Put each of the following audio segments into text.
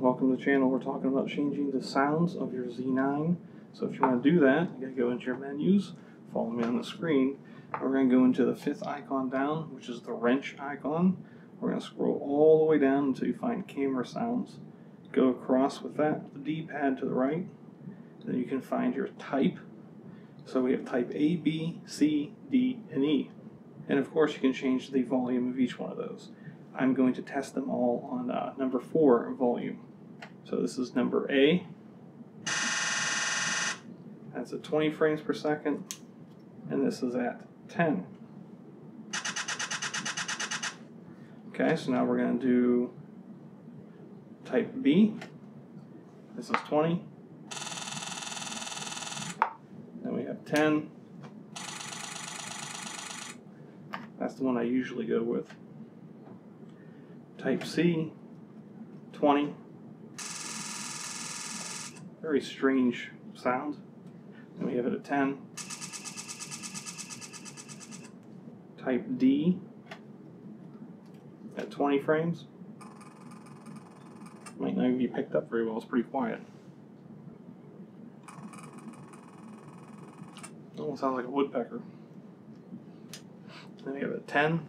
welcome to the channel. We're talking about changing the sounds of your Z9. So if you want to do that, you gotta go into your menus, follow me on the screen, and we're going to go into the 5th icon down, which is the wrench icon. We're going to scroll all the way down until you find camera sounds. Go across with that, the D-pad to the right, then you can find your type. So we have type A, B, C, D, and E. And of course you can change the volume of each one of those. I'm going to test them all on number 4 volume. So this is number A. That's at 20 frames per second. And this is at 10. Okay, so now we're going to do type B. This is 20. Then we have 10. That's the one I usually go with. Type C, 20. Very strange sound. Then we have it at 10. Type D at 20 frames. Might not even be picked up very well, it's pretty quiet. Almost sounds like a woodpecker. Then we have it at 10.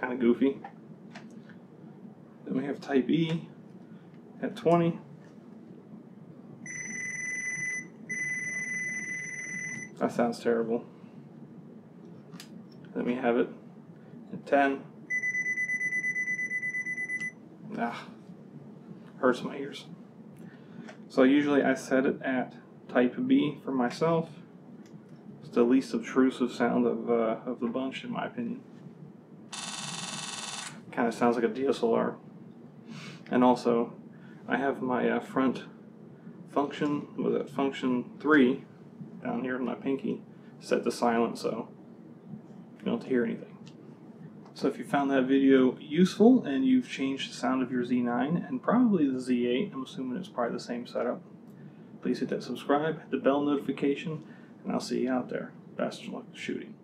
Kind of goofy. Then we have type E at 20. That sounds terrible. Then we have it at 10. Hurts my ears. So usually I set it at type B for myself. It's the least obtrusive sound of the bunch, in my opinion. Kind of sounds like a DSLR. And also, I have my front function, with that function 3 down here in my pinky, set to silent, so you don't have to hear anything. So if you found that video useful and you've changed the sound of your Z9 and probably the Z8, I'm assuming it's probably the same setup, please hit that subscribe, hit the bell notification, and I'll see you out there. Best of luck shooting.